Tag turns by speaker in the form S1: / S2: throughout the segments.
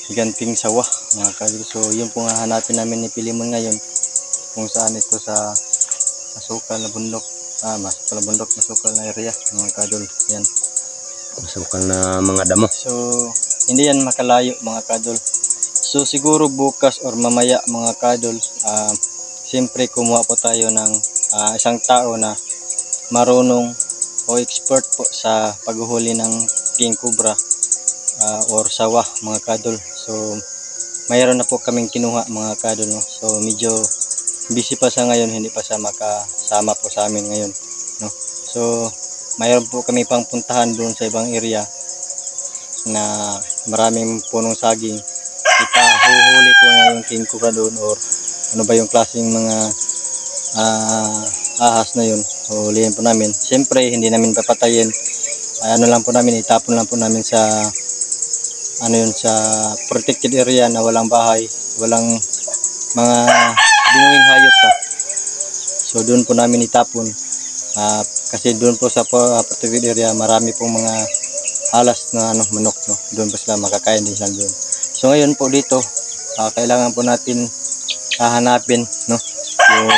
S1: higanting sawa mga kadol. So yun po nga hanapin namin ni Pilimon ngayon, kung saan ito sa masukal na bundok, masukal na area mga kadol. Yan,
S2: masukal na mga damo.
S1: so hindi yan makalayo mga kadol. So siguro bukas or mamaya mga kadol, siyempre kumuha po tayo ng isang tao na marunong o expert po sa paghuhuli ng king cobra or sawa mga kadol. So mayroon na po kaming kinuha mga kadol, no? So medyo busy pa sa ngayon, hindi pa siya makasama po sa amin ngayon, no? So mayroon po kami pang puntahan doon sa ibang area na maraming punong saging. Ipahuhuli po na yung king cobra doon, or ano ba yung klaseng mga ahas na yun. So hulihin po namin. Siyempre hindi namin papatayin, ano lang po namin, itapon lang po namin sa sa protected area na walang bahay, walang mga binuwing hayop pa. So doon po namin itapon, kasi doon po sa protected area marami pong mga halas na manok, no? Doon po sila makakain din sila doon. So ngayon po dito, kailangan po natin hahanapin, no, yung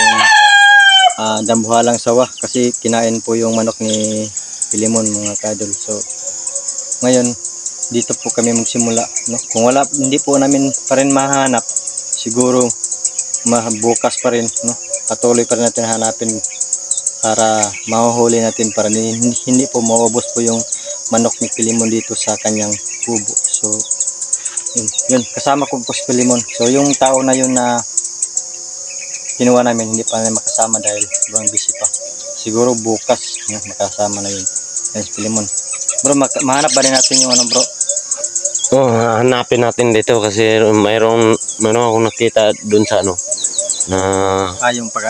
S1: dambuhalang sawa, kasi kinain po yung manok ni Pilimon mga kadol. So ngayon dito po kami magsimula, no? Kung hindi po namin pa rin mahanap, siguro bukas pa rin, no? Patuloy pa rin natin hanapin para mahuhuli natin, para hindi po maubos po yung manok ni Pilimon dito sa kanyang kubo. So yun, kasama ko po si Pilimon. So yung tao na yun na kinuha namin, hindi pa namin makasama dahil sobrang busy pa. Siguro bukas, no, makasama na yun. Yan si Pilimon. Bro, mahanap ba rin natin yung bro?
S2: Hanapin natin dito kasi mayroon akong nakita doon sa na
S1: yung pag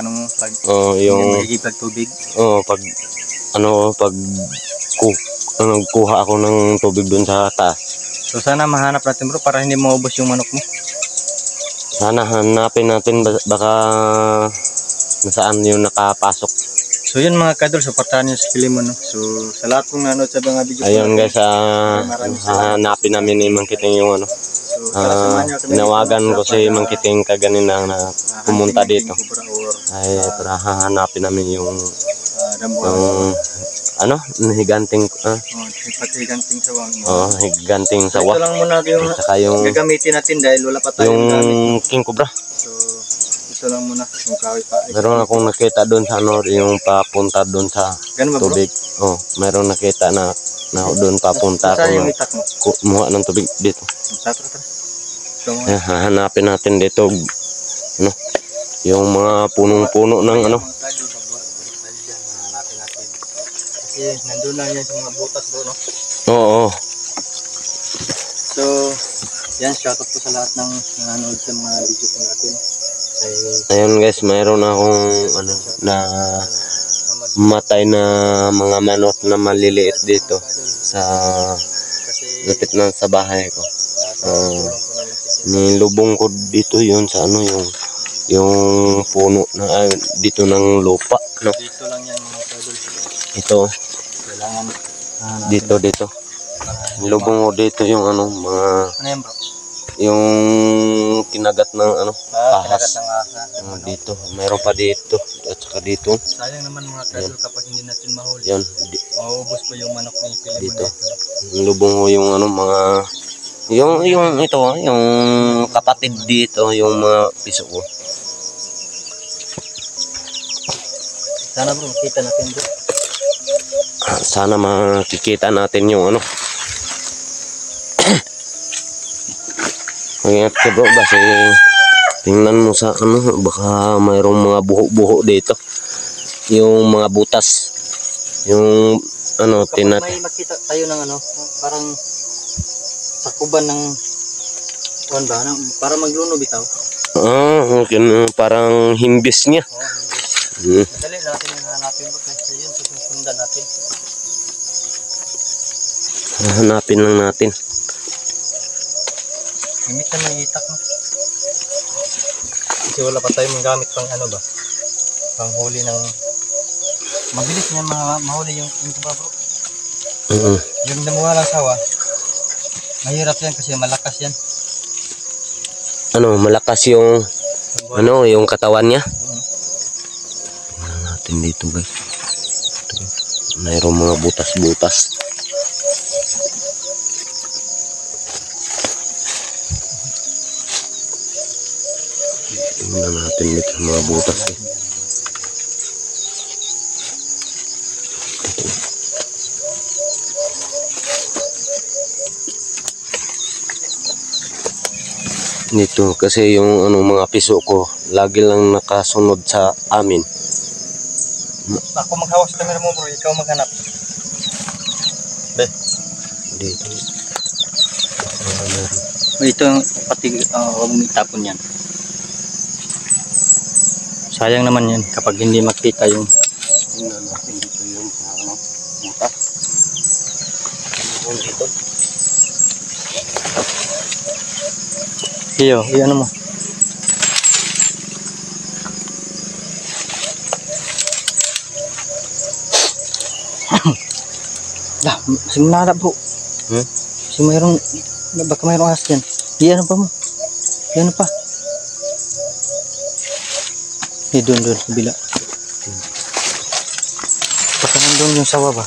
S2: yung
S1: magigipag tubig.
S2: Pag kuha ako ng tubig doon sa taas.
S1: So sana mahanap natin bro, para hindi maubos yung manok mo.
S2: Sana hanapin natin, baka nasaan yung nakapasok.
S1: So yun mga kadol, supportahan nyo si Pilimon, no? So sa lahat kong nanood sa mga video,
S2: ayun guys, hanapin namin ni Mang Kiting yung tinawagan ko si Mang Kiting kaganina na pumunta dito. Ay para hahanapin namin yung higanting higanting sawa.
S1: Ito lang muna yung gagamitin natin dahil wala pa tayong
S2: yung king cobra.
S1: So ito lang muna yung kahoy pa.
S2: Meron akong nakita doon sa yung papunta doon sa tubig. Meron nakita na doon papunta ako kumuha ng tubig dito. Hanapin natin dito yung mga punong-puno ng
S1: kasi nandun lang yan sa mga butas bro, no?
S2: Oo.
S1: So yan, shoutout po sa lahat ng nanonood sa mga video po natin.
S2: Ayun guys, mayroon akong na matay na mga manok na maliliit dito sa lapit na sa bahay ko. Nilubong ko dito yun sa yung puno na dito ng lupa, no?
S1: Dito lang yan mga kadol.
S2: Ito.
S1: Kailangan
S2: dito. Nilubong ko dito yung mga
S1: yan bro?
S2: yung kinagat ng ahas. Dito, mayroon pa dito at saka dito.
S1: Sayang naman mga kadol kapag hindi natin mahuli.
S2: Yan,
S1: mauubos po yung manok ni Pilimon
S2: dito. Lubong ko yung mga yung kapatid dito, yung mga piso ko.
S1: Sana bro makita natin bro.
S2: Sana makikita natin yung Ingat ka bro, kasi tingnan mo sa baka mayroong mga buho-buho dito. Yung mga butas. Yung
S1: kapag may makita tayo ng parang sakuban ng para magluno bitaw.
S2: Parang himbis niya.
S1: Madali natin yung hanapin bro, kasi yun susundan natin.
S2: Hanapin lang natin.
S1: Gamit na may itak, no? Kasi wala pa tayong gamit pang panghuli ng mabilis niya mahuli yung ba bro? Yung damuha lang sawa, mahirap yan kasi malakas yan.
S2: malakas yung yung katawan niya. Tingnan natin dito guys. Mayroong mga butas-butas. Tingnan natin dito mga butas eh. Dito kasi yung mga piso ko lagi lang nakasunod sa amin.
S1: Ako maghawak sa camera mo bro, ikaw maghanap.
S2: Dito.
S1: Ito pati huwag mo itapon yan. Sayang naman yan kapag hindi makita yung
S2: Tingnan natin dito yung butas. Dito.
S1: iyo, ano mo. Dah, masih nada bro. Masih baka mayroong ahas dyan. Iyan pa mo. Iyan pa. Doon sa bila. Baka nandun yung sawa ba?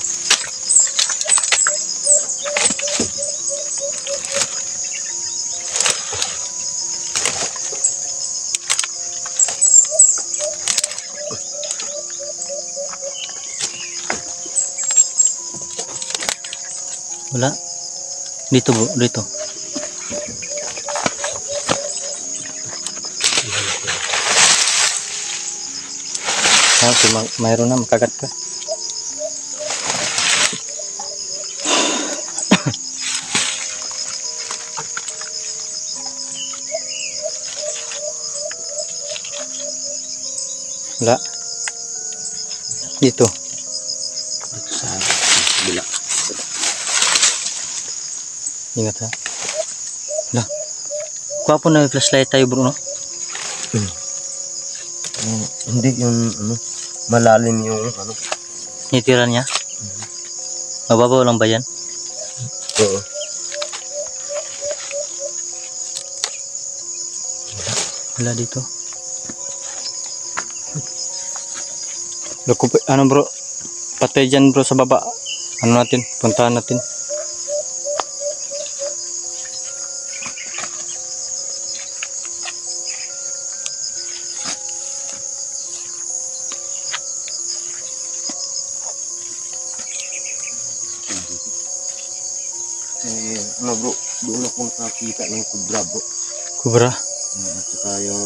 S1: Wala. Dito bro, dito. Mayroon na, makagat ka. Wala. Dito.
S2: Dito sa bila.
S1: Ingat ha. Lah. Kuha po na flashlight tayo bro, no?
S2: Hindi yung malalim yung
S1: Nitira niya? Mababaw lang ba yan?
S2: Oo.
S1: Wala dito. Ano bro? Patay dyan bro sa baba. Ano natin? Puntahan natin.
S2: Bro, doon ako nakakita ng kubra bro.
S1: Kubra?
S2: At saka yung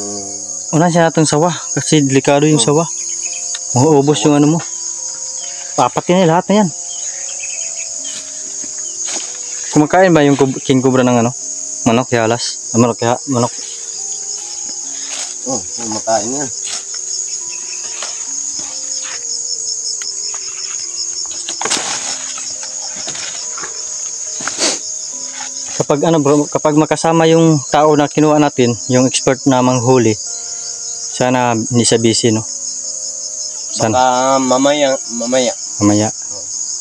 S1: Una siya natong sawa. Kasi delikado yung sawa. Mauubos yung ano mo. Papatin na lahat na yan. Kumakain ba yung king cobra ng manok, halas? Manok.
S2: kumakain yan.
S1: Kapag bro, kapag makasama yung tao na kinuha natin, yung expert na manghuli, sana hindi siya busy, no? Sana
S2: Baka mamaya.
S1: mamaya.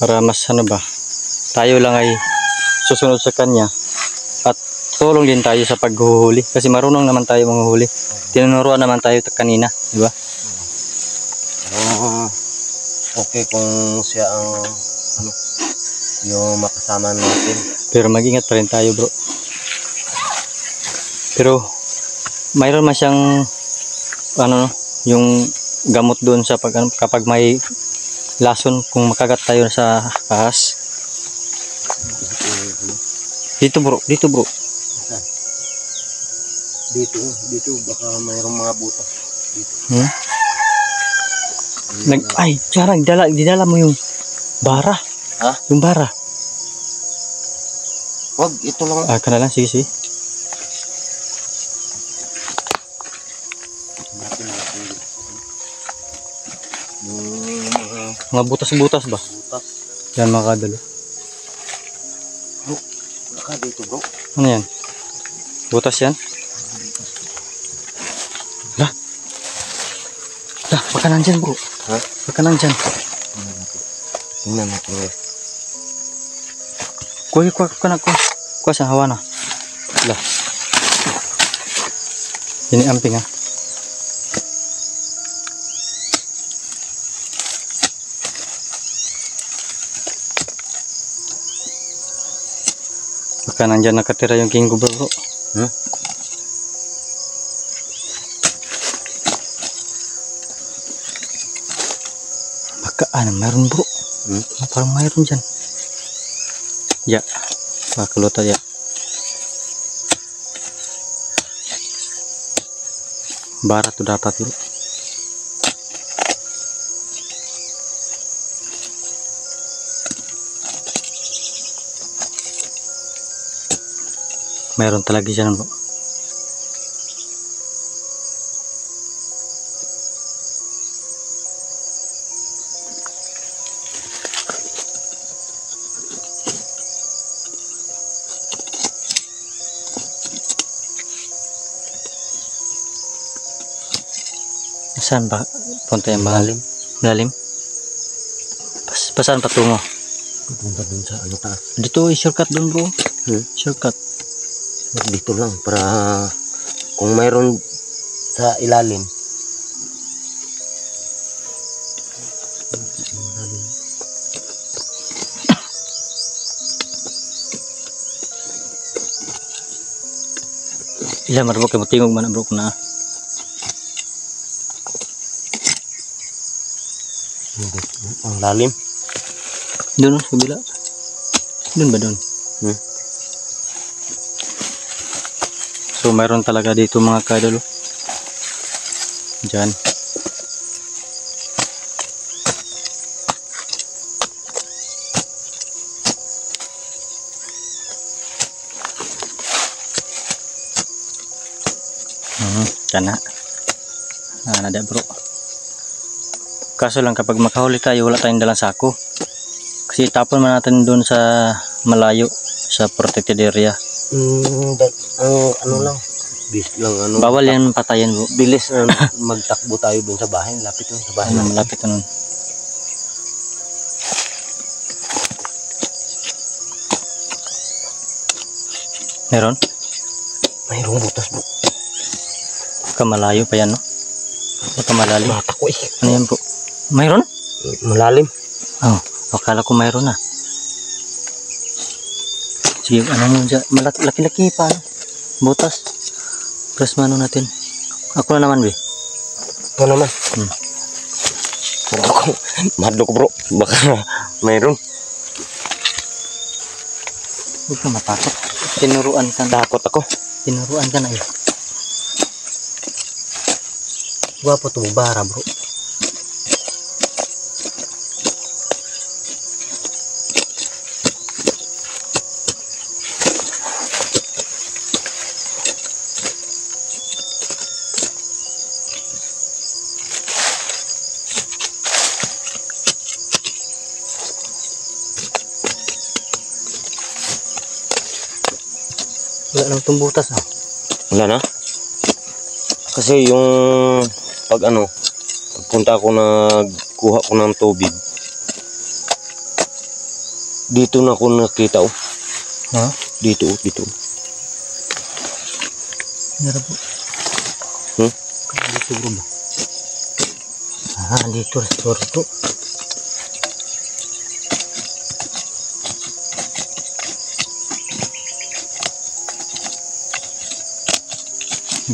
S1: Para mas tayo lang ay susunod sa kanya at tulong din tayo sa paghuhuli kasi marunong naman tayo manghuli. Tinuruan naman tayo kanina, di ba?
S2: Okay kung siya ang yung makasama natin.
S1: Pero mag-ingat pa rin tayo, bro. Pero mayroon man siyang yung gamot doon sa kapag may lason kung makagat tayo sa ahas. Dito bro.
S2: Dito baka mayroong mga butas dito.
S1: Dinala mo yung bara.
S2: Ha?
S1: Yung bara.
S2: Wag, ito lang.
S1: Kana lang, sige. Mga butas-butas ba?
S2: Butas.
S1: Yan mga kadalo.
S2: Bro, baka dito bro.
S1: Ano yan? Butas yan? Lah, baka nandyan bro.
S2: Ha?
S1: Baka nandyan.
S2: Tingnan natin guys.
S1: Kuha sa hawa na. Lah. Sini amping ah. Baka nandyan nakatira yung king cobra bro.
S2: Hmm?
S1: Baka mayroon bro. Parang mayroon dyan. Ya, makulota ya. Barat tuh dapat bro. Mayroon talaga dyan bro. Saan ba punta yung malalim? Malalim? Saan patungo?
S2: Pupunta dun sa ano taas.
S1: Dito shortcut dun bro. Shortcut.
S2: Dito lang para kung mayroon sa ilalim. Ilan bro kayo tingog man bro na. Ang lalim.
S1: Doon sa kabila. Doon ba doon? So mayroon talaga dito mga kadol. Diyan. Diyan na. Nada bro. Kaso lang kapag makahuli tayo wala tayong dalang sako. Kasi tapon man natin doon sa malayo sa protected area.
S2: Ano lang. Bilis lang ano.
S1: Bawal yan patayan bro.
S2: Bilis magtakbo tayo doon sa bahay. Lapit doon sa bahay.
S1: Malapit na nun. Meron?
S2: Mayroong butas bro.
S1: Kamalayo pa yan no? Baka malalim.
S2: Mata ko eh.
S1: Ano yan po? Mayroon?
S2: Malalim.
S1: Oh, akala ko mayroon na. Sige, ano mo dyan? Laki-laki pa. Butas. Press mano natin. Ako na naman, be.
S2: Ito naman. Madlo ko bro. Baka mayroon.
S1: Huwag ka matakot. Tinuruan ka na.
S2: Takot ako.
S1: Tinuruan ka na eh. Gwapo to bara bro. Wala nang tumbutas ah.
S2: Wala na? Kasi yung pag ano, pagpunta ako nagkuha ko ng tubig. Dito na ako nakita oh.
S1: Ha?
S2: Dito.
S1: Meron po. Dito bro ba? Dito restore to.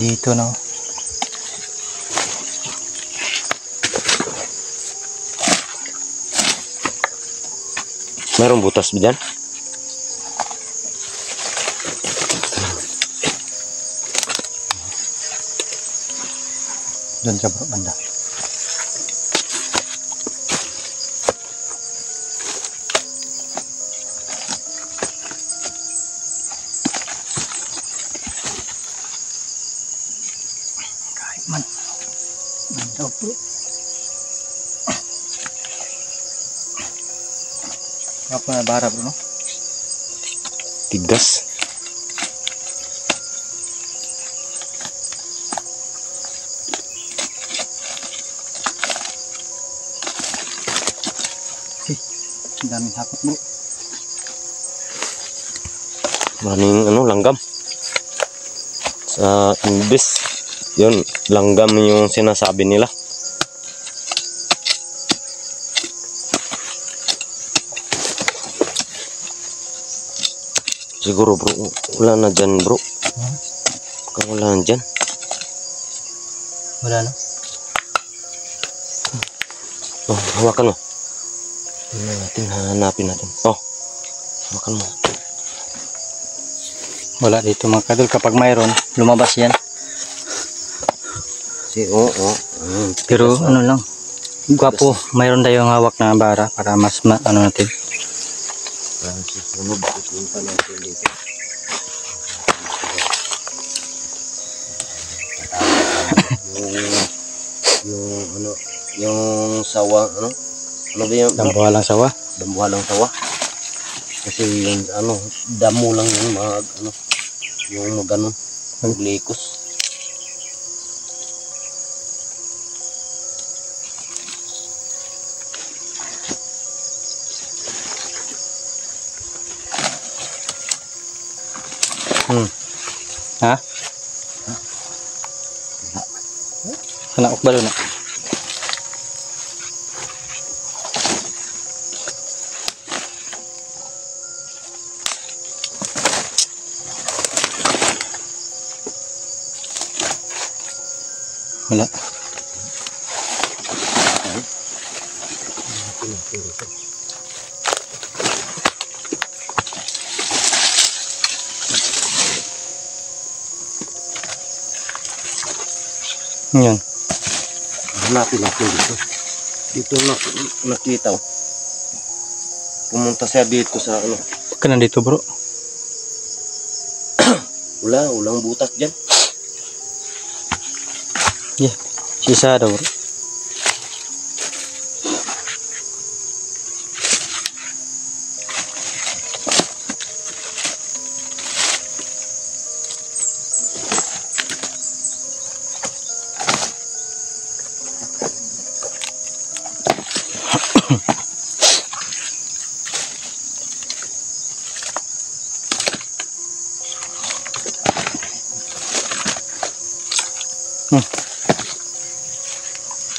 S1: Dito na.
S2: Mayroong butas ba dyan?
S1: Doon ka bro, banda. Kahit man. Banda bro. Apa na bara bro no?
S2: Tigas.
S1: Daming hakot bro.
S2: Maraming ano, langgam. Sa imbes Yun, langgam yung sinasabi nila. Siguro bro, wala na dyan bro. Baka wala na dyan.
S1: Wala na.
S2: Oh, hawakan mo. Tingnan natin, hanapin natin. Oh, hawakan mo.
S1: Wala dito mga kadol. Kapag mayroon, lumabas yan.
S2: Oo.
S1: Pero ano lang, gwapo, mayroon tayong hawak na bara para mas ano natin.
S2: Ano ba pupunta natin dito? yung sawa, ano ba yung
S1: Dambuhalang sawa.
S2: dambuhalang sawa? Kasi yung damo lang yun, yung maganon, maglikos.
S1: Ha? Anak ko ba doon? Wala. Yan.
S2: Hanapin natin dito. Dito nakita. Pumunta siya dito sa
S1: Huwag ka nandito bro.
S2: Walang butas dyan.
S1: Yeah. Sisa daw bro.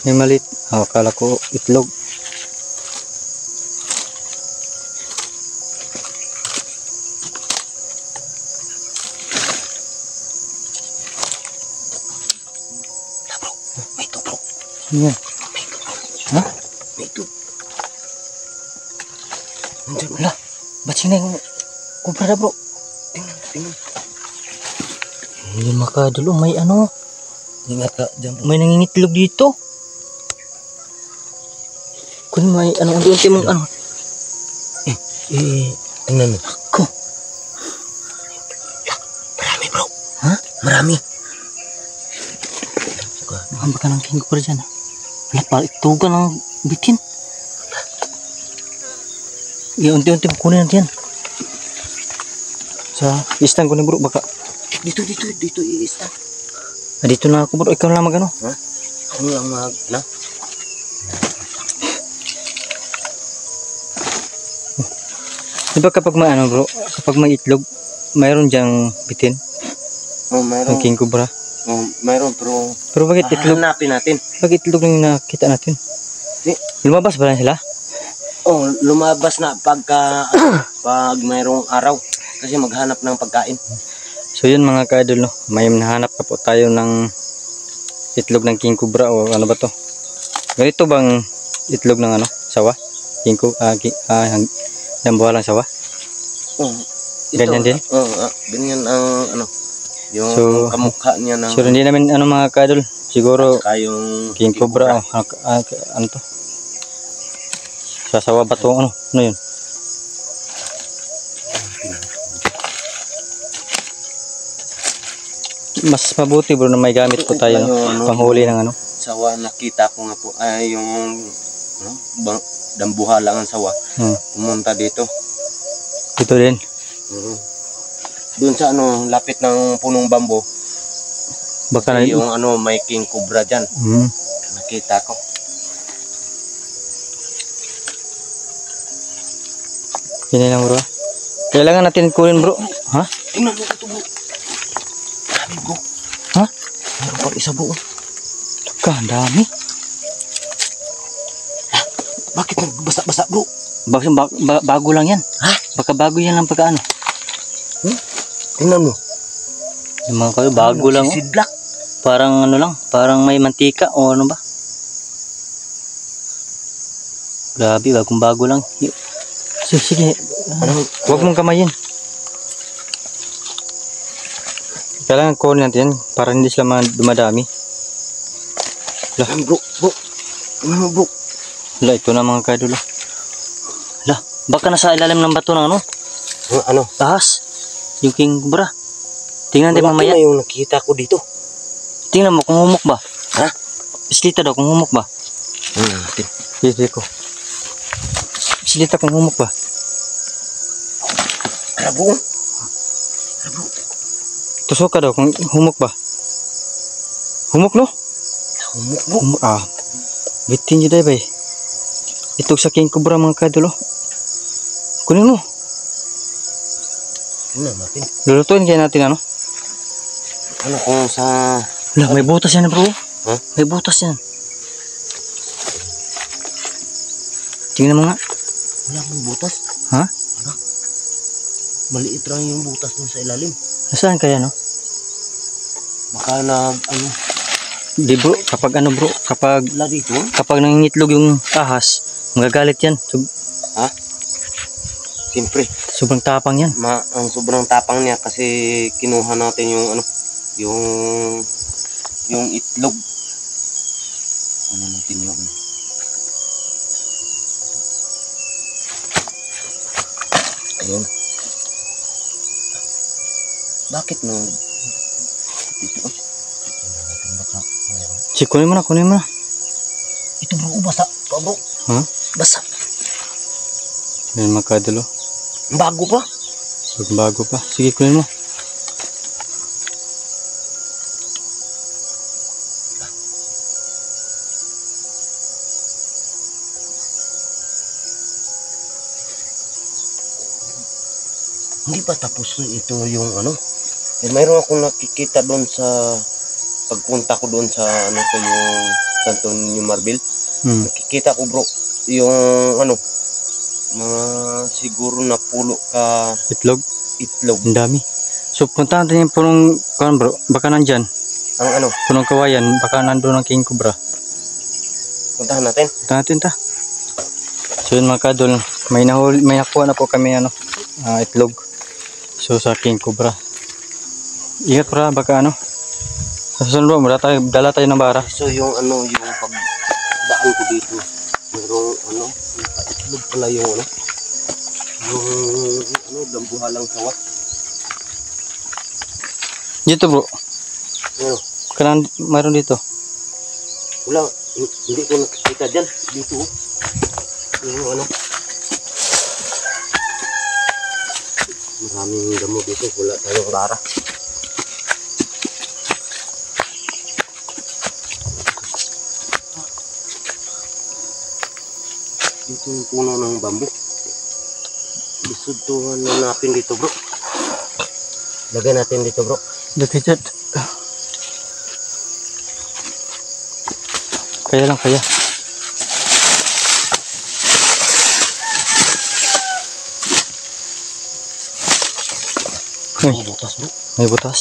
S1: May malit. Oh, akala ko itlog.
S2: May ito bro.
S1: Ano yan? Ha?
S2: May ito. Nandiyan.
S1: Wala. Ba't sila yung kumpara bro?
S2: Tingnan.
S1: Hindi makadulo. May ano?
S2: Ingat ka dyan bro.
S1: May nangingitlog dito. Kung may ano, unti-unti mong ano.
S2: Tingnan mo.
S1: Ko.
S2: Marami bro.
S1: Ha?
S2: Marami.
S1: Mahamba ka ng king ko dyan ha. Wala pa, itugan ng bitin. Unti-unti mo kunin natin yan. Sa istan ko ni bro, baka.
S2: Dito i-ista.
S1: Dito na ako bro, ikaw lang magano.
S2: Ha? Ako lang
S1: Diba kapag may ano bro, kapag may itlog, mayroon diyang bitin,
S2: Oh, mayroon.
S1: ng king cobra.
S2: Oh, mayroon pero
S1: Pero bakit itlog?
S2: hanapin natin.
S1: Bakit itlog yung nakita natin?
S2: Di-
S1: Lumabas ba lang sila?
S2: Oh, lumabas na pag mayroong araw kasi maghanap ng pagkain.
S1: So yun mga ka-idol, no? May nahanap na po tayo ng itlog ng king cobra o ano ba to? Ganito bang itlog ng ano? Sawa? Dambuhalang sawa?
S2: Oh,
S1: Ganyan din?
S2: Ganyan ang yung
S1: So,
S2: kamukha niya ng
S1: So hindi namin ano mga ka-idol, siguro
S2: kayong
S1: king cobra o ano to? Sasawa ba to? Ano yun? Mas mabuti bro na may gamit po tayo, no? Panghuli ng ano.
S2: sawa. Nakita ko nga po ay yung dambuhalang ang sawa. Pumunta dito.
S1: Ito din.
S2: Doon sa lapit ng punong bambo.
S1: Baka na
S2: Yung may king cobra dyan. Nakita ko.
S1: Yun lang bro. Kailangan natin kunin bro. Ha?
S2: Tingnan mo ito bro. Marami bro.
S1: Ha?
S2: Meron pang isa bro.
S1: Laka, ang dami.
S2: Bakit nagbasa-basa bro?
S1: Bago lang yan.
S2: Ha?
S1: Baka bago yan lang pagkaano.
S2: Tingnan mo.
S1: Yung mga kayo, bago lang. Oh.
S2: Sidlak.
S1: Parang ano lang, parang may mantika o ano ba? Grabe, bagong bago lang. Sige. Huwag mong kamayin. Kailangan kunin natin yan para hindi sila dumadami.
S2: Bro. Ano bro?
S1: Wala, ito na mga kadol. Wala, baka nasa ilalim ng bato ng ano?
S2: Ano?
S1: Tahas. Yung king cobra. Tingnan natin mamaya.
S2: Wala na yung nakita ko dito.
S1: Tingnan mo kung humok ba.
S2: Ha?
S1: Bislita daw kung humok ba.
S2: Natin.
S1: Dito ko. Bislita kung humok ba.
S2: Ano bro?
S1: Tusok ka daw kung humok ba. Humok no?
S2: Humok bro.
S1: Humok. Bitin nyo dahi ba eh. Itog sa king cobra mga kadol. Kunin mo.
S2: Tingnan natin.
S1: Lulutuin kaya natin ano?
S2: Ano kung sa...
S1: Wala, may butas yan bro.
S2: Ha?
S1: May butas yan. Tingnan mo nga.
S2: Wala kang butas.
S1: Ha?
S2: Maliit lang yung butas mo sa ilalim.
S1: Nasaan kaya no?
S2: Baka ano...
S1: Di bro, kapag ano bro, kapag
S2: Wala dito.
S1: nangingitlog yung ahas, magagalit yan.
S2: Ha? Siyempre.
S1: Sobrang tapang yan.
S2: Ang sobrang tapang niya kasi kinuha natin yung ano, yung itlog. Ano natin yun? Ayun. Bakit no? Dito.
S1: Kunin mo na.
S2: Ito bro, basa. Bro.
S1: Ha?
S2: Basa.
S1: Yan mga kadol.
S2: Bago pa.
S1: Bago pa. Sige, kunin mo.
S2: Hindi pa tapos ito yung ano. Mayroon akong nakikita doon sa pagpunta ko doon sa ano ko yung Santo Niño Marbil. Nakikita ko bro yung ano mga siguro na pulo ka
S1: Itlog. Ang dami. So puntahan natin yung punong bro. Baka nandyan.
S2: Ang ano?
S1: Punong kawayan. Baka nandun ang king cobra.
S2: Puntahan natin.
S1: Puntahan natin ta. So yun mga kadol. May nakuha na po kami ano. Itlog. So sa king cobra. Ingat pra baka ano. Sa susunod mo, dala tayo ng bara.
S2: So yung ano, yung pagdaan ko dito, mayroong ano, itlog pala yung ano, yung ano, dambuhalang sawa.
S1: Dito bro.
S2: Ano?
S1: Kanan, mayroon dito.
S2: Wala, hindi ko nakikita dyan. Dito, yung ano. Maraming damo dito, wala tayong bara. Ito yung puno ng bambu. Isuduhan na natin dito bro. Lagay natin dito bro.
S1: Lagay dyan. Kaya lang, kaya.
S2: May butas bro.
S1: May butas.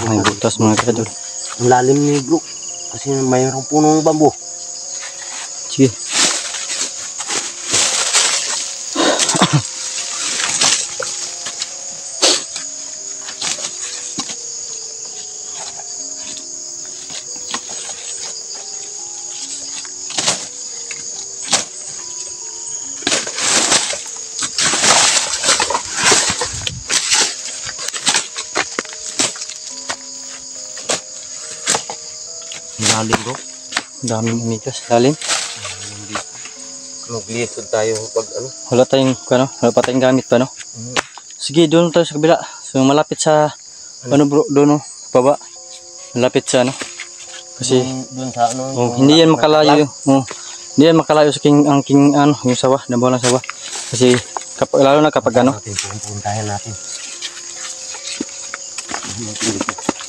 S1: May butas mga kadol.
S2: Ang lalim ni bro. Kasi mayroong punong bambu.
S1: Sige.
S2: Lalim bro.
S1: Daming umigas. Lalim.
S2: Maglisod tayo pag ano.
S1: Wala pa tayong gamit pa no. Sige, doon tayo sa kabila. So malapit sa ano bro, doon no, baba. Malapit sa ano. Kasi
S2: doon sa ano.
S1: hindi yan makalayo. Hindi yan makalayo sa king ano, yung sawa, nabawalang sawa. Kasi lalo na kapag ano.
S2: Pupuntahan natin.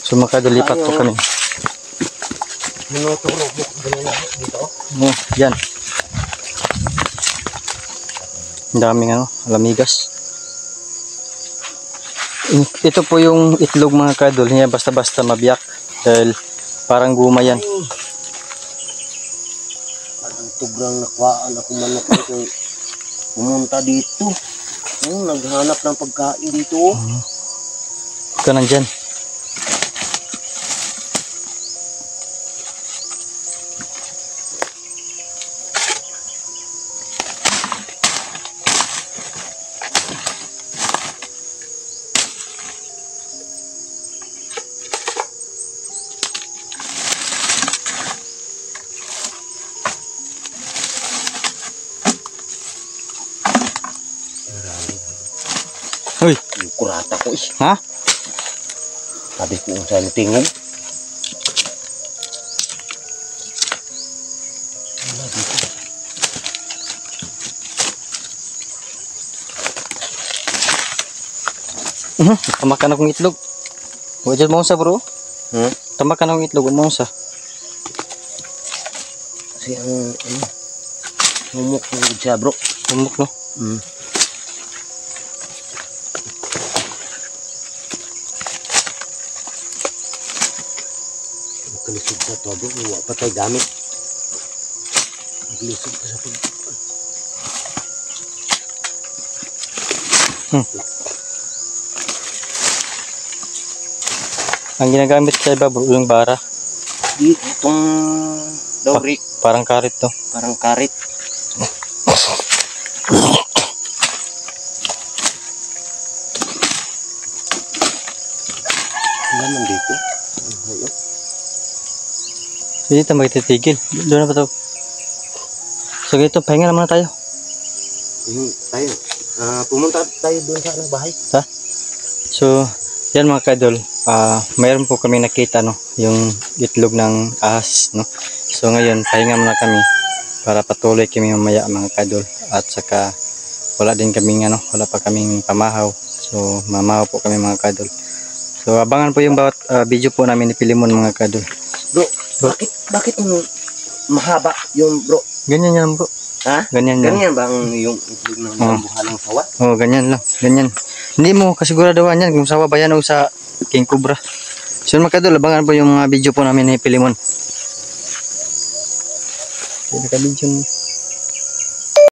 S1: So makadalipat po kami.
S2: Minuturo mo dito.
S1: Oh, yan. Ang daming lamigas. Ito po yung itlog mga kadol. Hindi basta-basta mabiyak. Dahil parang guma yan.
S2: Parang tugrang nakwaan ako manok ko. Pumunta dito. Naghanap ng pagkain dito.
S1: Ito nandyan. Uy,
S2: Yung kurata ko
S1: ha?
S2: Sabi ko sa tingog.
S1: Tamakan akong itlog. Huwag dyan maunsa bro. Tamakan akong itlog, huwag maunsa.
S2: Kasi ang humok ng siya bro.
S1: Humok no?
S2: Kalisod sa to bro. Huwag pa tayo gamit. Naglisod ka sa pag...
S1: Ang ginagamit sa iba bro, yung bara.
S2: Itong dowry.
S1: Parang karit to.
S2: Parang karit. Wala man dito.
S1: Hindi tayo magtitigil. Doon na ba ito? So ganito, pahinga naman na tayo.
S2: Tayo. Pumunta tayo doon sa bahay.
S1: So, yan mga kadol. Mayroon po kami nakita yung itlog ng ahas So ngayon pahinga muna kami para patuloy kami mamaya mga kadol, at saka wala din kaming wala pa kaming pamahaw, so mamahaw po kami mga kadol. So abangan po yung bawat video po namin ni Pilimon mga kadol.
S2: Bro, bakit mahaba yung bro?
S1: Ganyan yan bro.
S2: Ha?
S1: Ganyan yan.
S2: Ganyan bang yung itlog ng buhalang sawa?
S1: Oh, ganyan lang. Ganyan. Hindi mo kasiguraduhan yan kung sawa ba yan o sa King Cobra. So mga kadol, abangan po yung video po namin ni Pilimon. Naka-video